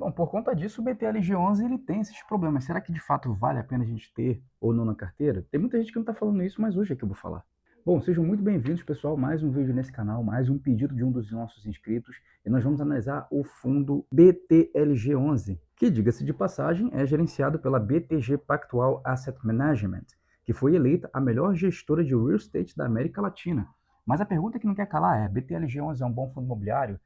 Bom, por conta disso, o BTLG11 ele tem esses problemas. Será que de fato vale a pena a gente ter ou não na carteira? Tem muita gente que não está falando isso, mas hoje é que eu vou falar. Bom, sejam muito bem-vindos, pessoal. Mais um vídeo nesse canal, mais um pedido de um dos nossos inscritos. E nós vamos analisar o fundo BTLG11, que, diga-se de passagem, é gerenciado pela BTG Pactual Asset Management, que foi eleita a melhor gestora de real estate da América Latina. Mas a pergunta que não quer calar é: BTLG11 é um bom fundo imobiliário?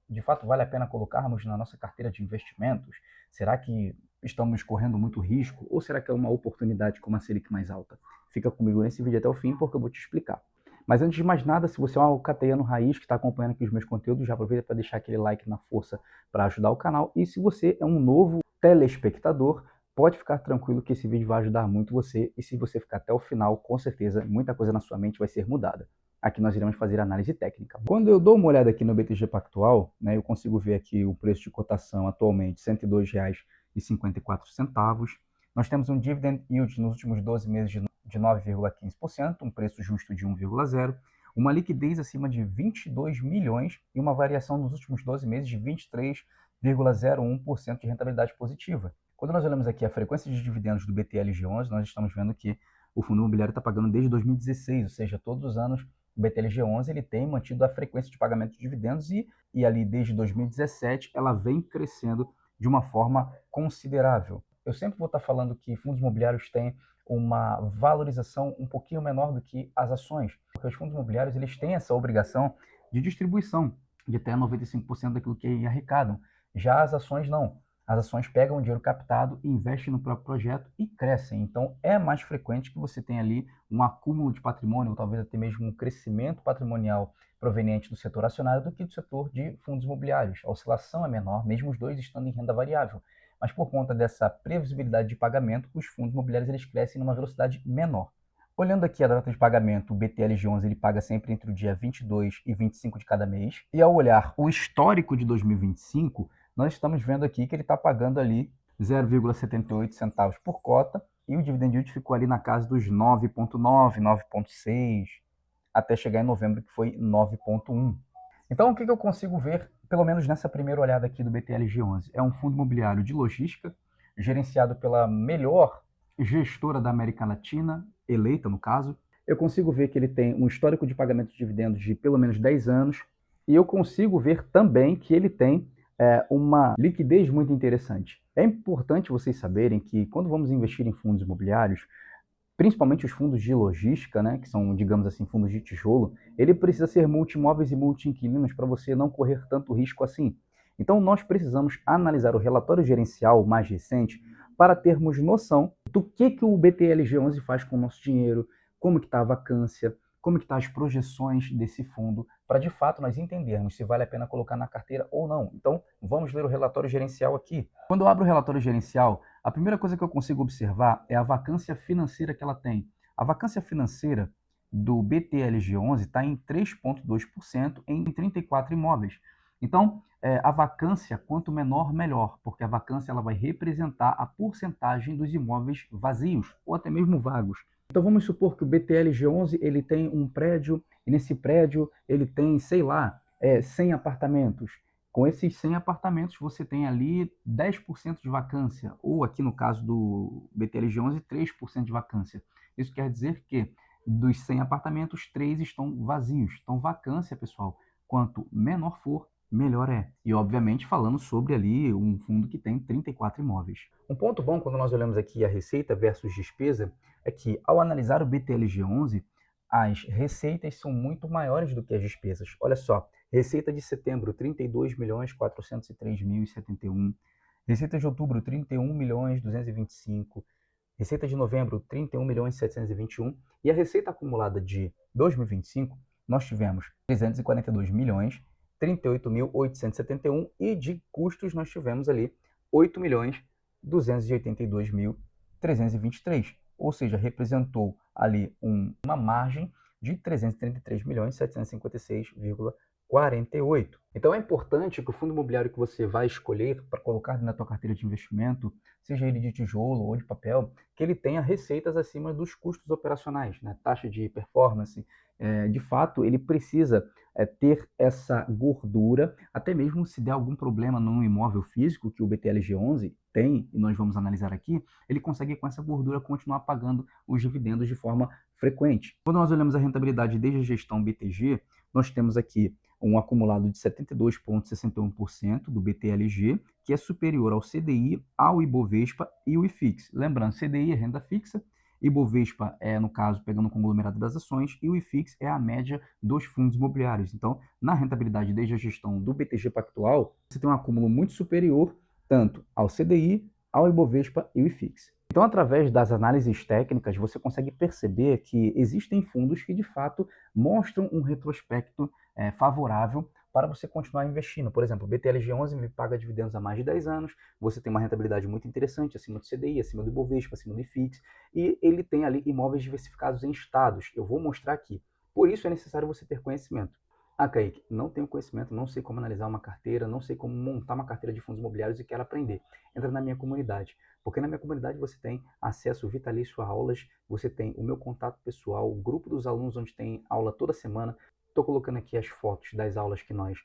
De fato, vale a pena colocarmos na nossa carteira de investimentos? Será que estamos correndo muito risco? Ou será que é uma oportunidade com uma Selic mais alta? Fica comigo nesse vídeo até o fim, porque eu vou te explicar. Mas antes de mais nada, se você é um alcateano raiz que está acompanhando aqui os meus conteúdos, já aproveita para deixar aquele like na força para ajudar o canal. E se você é um novo telespectador, pode ficar tranquilo que esse vídeo vai ajudar muito você. E se você ficar até o final, com certeza, muita coisa na sua mente vai ser mudada. Aqui nós iremos fazer análise técnica. Quando eu dou uma olhada aqui no BTG Pactual, né, eu consigo ver aqui o preço de cotação atualmente R$ 102,54. Nós temos um dividend yield nos últimos 12 meses de 9,15%, um preço justo de 1,0%, uma liquidez acima de 22 milhões e uma variação nos últimos 12 meses de 23,01% de rentabilidade positiva. Quando nós olhamos aqui a frequência de dividendos do BTLG11, nós estamos vendo que o fundo imobiliário está pagando desde 2016, ou seja, todos os anos o BTLG11 ele tem mantido a frequência de pagamento de dividendos e ali desde 2017 ela vem crescendo de uma forma considerável. Eu sempre vou estar falando que fundos imobiliários têm uma valorização um pouquinho menor do que as ações, porque os fundos imobiliários eles têm essa obrigação de distribuição de até 95% daquilo que arrecadam. Já as ações não. As ações pegam o dinheiro captado, investem no próprio projeto e crescem. Então, é mais frequente que você tenha ali um acúmulo de patrimônio, ou talvez até mesmo um crescimento patrimonial proveniente do setor acionário do que do setor de fundos imobiliários. A oscilação é menor, mesmo os dois estando em renda variável. Mas por conta dessa previsibilidade de pagamento, os fundos imobiliários eles crescem numa velocidade menor. Olhando aqui a data de pagamento, o BTLG11 ele paga sempre entre o dia 22 e 25 de cada mês. E ao olhar o histórico de 2025, nós estamos vendo aqui que ele está pagando ali 0,78 centavos por cota e o dividend yield ficou ali na casa dos 9,9, 9,6, até chegar em novembro que foi 9,1. Então o que eu consigo ver, pelo menos nessa primeira olhada aqui do BTLG11? É um fundo imobiliário de logística, gerenciado pela melhor gestora da América Latina, eleita no caso. Eu consigo ver que ele tem um histórico de pagamento de dividendos de pelo menos 10 anos e eu consigo ver também que ele tem uma liquidez muito interessante. É importante vocês saberem que quando vamos investir em fundos imobiliários, principalmente os fundos de logística, né, que são, digamos assim, fundos de tijolo, ele precisa ser multimóveis e multi-inquilinos para você não correr tanto risco assim. Então, nós precisamos analisar o relatório gerencial mais recente para termos noção do que o BTLG11 faz com o nosso dinheiro, como que está a vacância, como que estão as projeções desse fundo, para de fato nós entendermos se vale a pena colocar na carteira ou não. Então, vamos ler o relatório gerencial aqui. Quando eu abro o relatório gerencial, a primeira coisa que eu consigo observar é a vacância financeira que ela tem. A vacância financeira do BTLG11 está em 3,2% em 34 imóveis. Então, a vacância, quanto menor, melhor, porque a vacância ela vai representar a porcentagem dos imóveis vazios ou até mesmo vagos. Então vamos supor que o BTLG11 ele tem um prédio e nesse prédio ele tem, sei lá, 100 apartamentos. Com esses 100 apartamentos você tem ali 10% de vacância, ou aqui no caso do BTLG11, 3% de vacância. Isso quer dizer que dos 100 apartamentos, 3 estão vazios. Então vacância, pessoal, quanto menor for, melhor é. E obviamente falando sobre ali um fundo que tem 34 imóveis. Um ponto bom quando nós olhamos aqui a receita versus despesa é que ao analisar o BTLG11, as receitas são muito maiores do que as despesas. Olha só, receita de setembro, 32.403.071. Receita de outubro, 31.225. Receita de novembro, 31.721. E a receita acumulada de 2025, nós tivemos 342 milhões, 38.871 e de custos nós tivemos ali 8.282.323. Ou seja, representou ali uma margem de 333.756,48. Então é importante que o fundo imobiliário que você vai escolher para colocar na tua carteira de investimento, seja ele de tijolo ou de papel, que ele tenha receitas acima dos custos operacionais, né? Taxa de performance. De fato, ele precisa ter essa gordura, até mesmo se der algum problema num imóvel físico, que o BTLG11 tem, e nós vamos analisar aqui, ele consegue com essa gordura continuar pagando os dividendos de forma frequente. Quando nós olhamos a rentabilidade desde a gestão BTG, nós temos aqui um acumulado de 72,61% do BTLG, que é superior ao CDI, ao Ibovespa e o IFIX. Lembrando, CDI é renda fixa, Ibovespa é, no caso, pegando o conglomerado das ações, e o IFIX é a média dos fundos imobiliários. Então, na rentabilidade desde a gestão do BTG Pactual, você tem um acúmulo muito superior tanto ao CDI, ao Ibovespa e o IFIX. Então, através das análises técnicas, você consegue perceber que existem fundos que, de fato, mostram um retrospecto favorável para você continuar investindo. Por exemplo, o BTLG11 me paga dividendos há mais de 10 anos, você tem uma rentabilidade muito interessante, acima do CDI, acima do Ibovespa, acima do IFIX, e ele tem ali imóveis diversificados em estados. Eu vou mostrar aqui. Por isso é necessário você ter conhecimento. Ah, Kaique, não tenho conhecimento, não sei como analisar uma carteira, não sei como montar uma carteira de fundos imobiliários e quero aprender. Entra na minha comunidade, porque na minha comunidade você tem acesso vitalício a aulas, você tem o meu contato pessoal, o grupo dos alunos onde tem aula toda semana. Estou colocando aqui as fotos das aulas que nós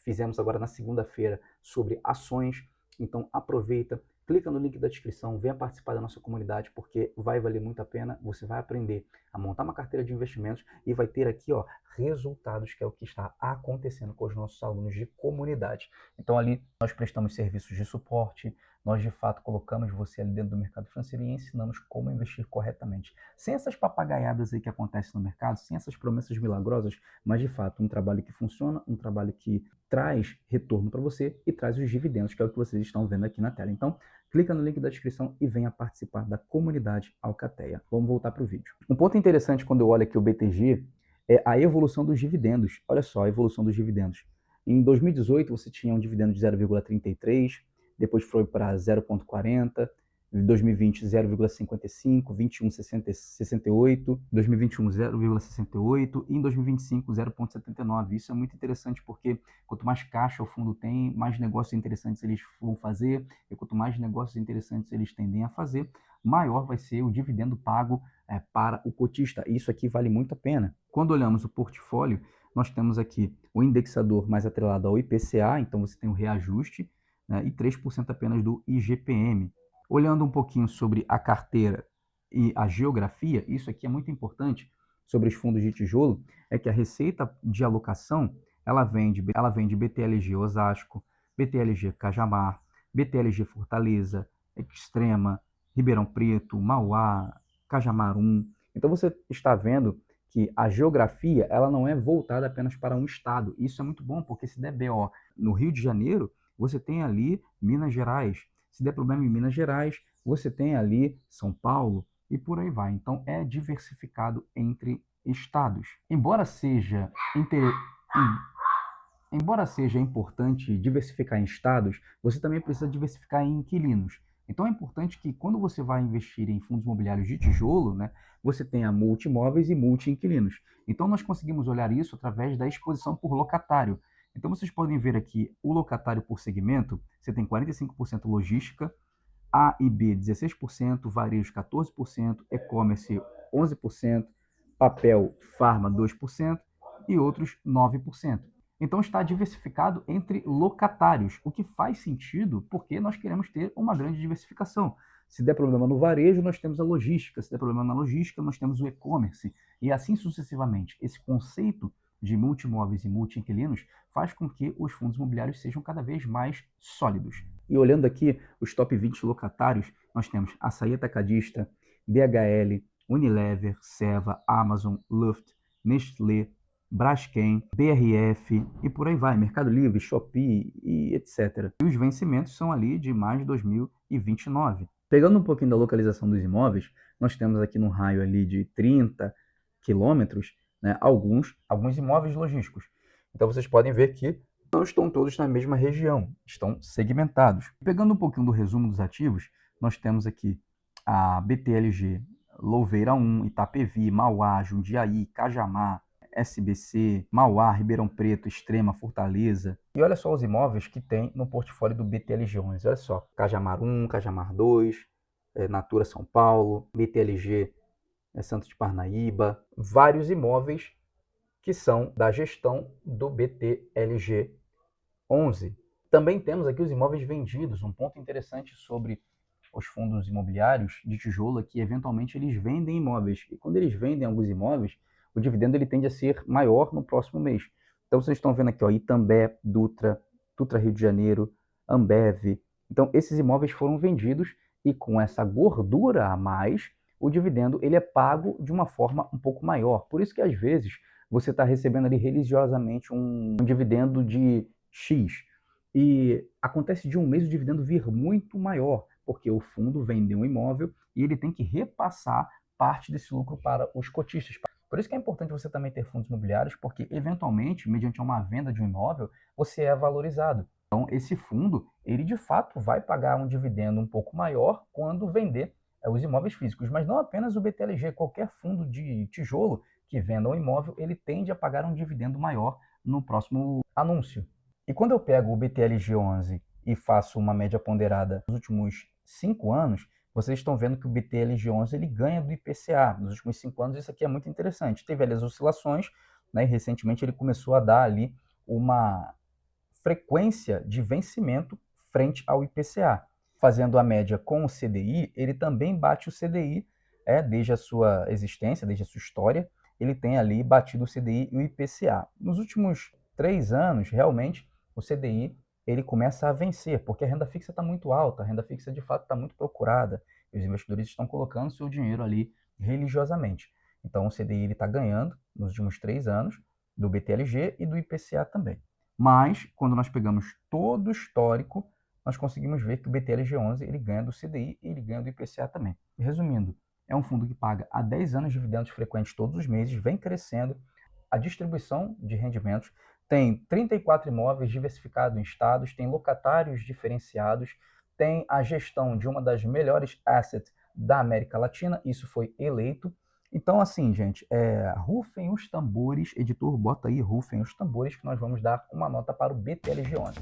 fizemos agora na segunda-feira sobre ações, então aproveita, clica no link da descrição, venha participar da nossa comunidade, porque vai valer muito a pena, você vai aprender a montar uma carteira de investimentos e vai ter aqui, ó, resultados, que é o que está acontecendo com os nossos alunos de comunidade. Então ali nós prestamos serviços de suporte, nós de fato colocamos você ali dentro do mercado financeiro e ensinamos como investir corretamente. Sem essas papagaiadas aí que acontecem no mercado, sem essas promessas milagrosas, mas de fato um trabalho que funciona, um trabalho que traz retorno para você e traz os dividendos, que é o que vocês estão vendo aqui na tela. Então, clica no link da descrição e venha participar da comunidade Alcateia. Vamos voltar para o vídeo. Um ponto interessante quando eu olho aqui o BTG é a evolução dos dividendos. Olha só a evolução dos dividendos. Em 2018 você tinha um dividendo de 0,33, depois foi para 0,40, em 2020 0,55, 21 68, 2021 0,68 e em 2025 0,79. Isso é muito interessante porque quanto mais caixa o fundo tem, mais negócios interessantes eles vão fazer, e quanto mais negócios interessantes eles tendem a fazer, maior vai ser o dividendo pago para o cotista. Isso aqui vale muito a pena. Quando olhamos o portfólio, nós temos aqui o indexador mais atrelado ao IPCA, então você tem o reajuste, né, e 3% apenas do IGPM. Olhando um pouquinho sobre a carteira e a geografia, isso aqui é muito importante sobre os fundos de tijolo, é que a receita de alocação, ela vem de BTLG Osasco, BTLG Cajamar, BTLG Fortaleza, Extrema, Ribeirão Preto, Mauá, Cajamar 1. Então você está vendo que a geografia ela não é voltada apenas para um estado. Isso é muito bom, porque se der BO no Rio de Janeiro, você tem ali Minas Gerais. Se der problema em Minas Gerais, você tem ali São Paulo e por aí vai. Então é diversificado entre estados. Embora seja importante diversificar em estados, você também precisa diversificar em inquilinos. Então é importante que quando você vai investir em fundos imobiliários de tijolo, né, você tenha multi-imóveis e multi-inquilinos. Então nós conseguimos olhar isso através da exposição por locatário. Então vocês podem ver aqui o locatário por segmento, você tem 45% logística, A e B 16%, varejo 14%, e-commerce 11%, papel, farma 2% e outros 9%. Então está diversificado entre locatários, o que faz sentido porque nós queremos ter uma grande diversificação. Se der problema no varejo, nós temos a logística. Se der problema na logística, nós temos o e-commerce. E assim sucessivamente. Esse conceito de multimóveis e multi-inquilinos faz com que os fundos imobiliários sejam cada vez mais sólidos. E olhando aqui os top 20 locatários, nós temos Açaí Atacadista, DHL, Unilever, Seva, Amazon, Luft, Nestlé, Braskem, BRF e por aí vai, Mercado Livre, Shopee e etc. E os vencimentos são ali de mais de 2029. Pegando um pouquinho da localização dos imóveis, nós temos aqui no raio ali de 30 quilômetros, né, alguns imóveis logísticos. Então vocês podem ver que não estão todos na mesma região, estão segmentados. Pegando um pouquinho do resumo dos ativos, nós temos aqui a BTLG, Louveira 1, Itapevi, Mauá, Jundiaí, Cajamar, SBC, Mauá, Ribeirão Preto, Extrema, Fortaleza. E olha só os imóveis que tem no portfólio do BTLG11. Olha só, Cajamar 1, Cajamar 2, Natura São Paulo, BTLG Santos de Parnaíba, vários imóveis que são da gestão do BTLG11. Também temos aqui os imóveis vendidos. Um ponto interessante sobre os fundos imobiliários de tijolo é que, eventualmente, eles vendem imóveis. E quando eles vendem alguns imóveis, o dividendo ele tende a ser maior no próximo mês. Então, vocês estão vendo aqui, ó, Itambé, Dutra Rio de Janeiro, Ambev. Então, esses imóveis foram vendidos e, com essa gordura a mais, o dividendo ele é pago de uma forma um pouco maior. Por isso que, às vezes, você está recebendo ali religiosamente um dividendo de X. E acontece de um mês o dividendo vir muito maior, porque o fundo vendeu um imóvel e ele tem que repassar parte desse lucro para os cotistas. Por isso que é importante você também ter fundos imobiliários, porque, eventualmente, mediante uma venda de um imóvel, você é valorizado. Então, esse fundo, ele de fato vai pagar um dividendo um pouco maior quando vender os imóveis físicos, mas não apenas o BTLG, qualquer fundo de tijolo que venda um imóvel, ele tende a pagar um dividendo maior no próximo anúncio. E quando eu pego o BTLG11 e faço uma média ponderada nos últimos 5 anos, vocês estão vendo que o BTLG11 ele ganha do IPCA. Nos últimos 5 anos, isso aqui é muito interessante. Teve ali as oscilações, né, e recentemente ele começou a dar ali uma frequência de vencimento frente ao IPCA. Fazendo a média com o CDI, ele também bate o CDI, desde a sua existência, desde a sua história, ele tem ali batido o CDI e o IPCA. Nos últimos 3 anos, realmente, o CDI ele começa a vencer, porque a renda fixa está muito alta, a renda fixa de fato está muito procurada, e os investidores estão colocando seu dinheiro ali religiosamente. Então o CDI está ganhando nos últimos 3 anos, do BTLG e do IPCA também. Mas, quando nós pegamos todo o histórico, nós conseguimos ver que o BTLG11 ele ganha do CDI e ele ganha do IPCA também. Resumindo, é um fundo que paga há 10 anos dividendos frequentes todos os meses, vem crescendo, a distribuição de rendimentos, tem 34 imóveis diversificados em estados, tem locatários diferenciados, tem a gestão de uma das melhores assets da América Latina, isso foi eleito. Então, assim, gente, rufem os tambores, editor, bota aí, rufem os tambores, que nós vamos dar uma nota para o BTLG11.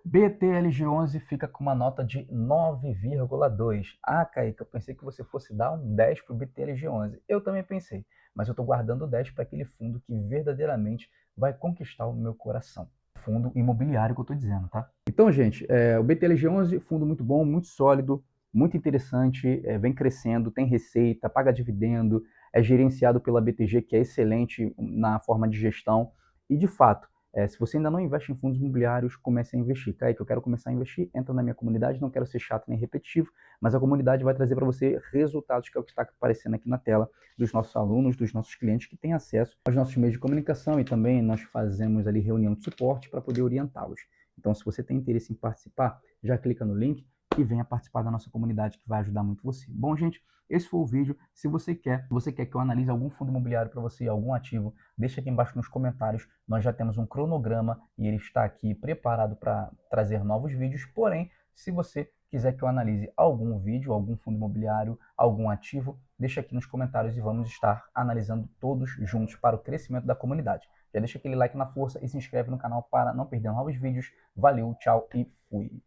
BTLG11 fica com uma nota de 9,2. Ah, Kaique, eu pensei que você fosse dar um 10 para o BTLG11. Eu também pensei, mas eu estou guardando o 10 para aquele fundo que verdadeiramente vai conquistar o meu coração. Fundo imobiliário que eu estou dizendo, tá? Então, gente, o BTLG11, fundo muito bom, muito sólido, muito interessante, vem crescendo, tem receita, paga dividendo, é gerenciado pela BTG, que é excelente na forma de gestão. E, de fato, se você ainda não investe em fundos imobiliários, comece a investir. Kaique, eu quero começar a investir, entra na minha comunidade, não quero ser chato nem repetitivo, mas a comunidade vai trazer para você resultados, que é o que está aparecendo aqui na tela, dos nossos alunos, dos nossos clientes que têm acesso aos nossos meios de comunicação, e também nós fazemos ali reunião de suporte para poder orientá-los. Então, se você tem interesse em participar, já clica no link e venha participar da nossa comunidade, que vai ajudar muito você. Bom, gente, esse foi o vídeo. Se você quer que eu analise algum fundo imobiliário para você, algum ativo, deixa aqui embaixo nos comentários. Nós já temos um cronograma e ele está aqui preparado para trazer novos vídeos. Porém, se você quiser que eu analise algum vídeo, algum fundo imobiliário, algum ativo, deixa aqui nos comentários e vamos estar analisando todos juntos para o crescimento da comunidade. Já deixa aquele like na força e se inscreve no canal para não perder novos vídeos. Valeu, tchau e fui!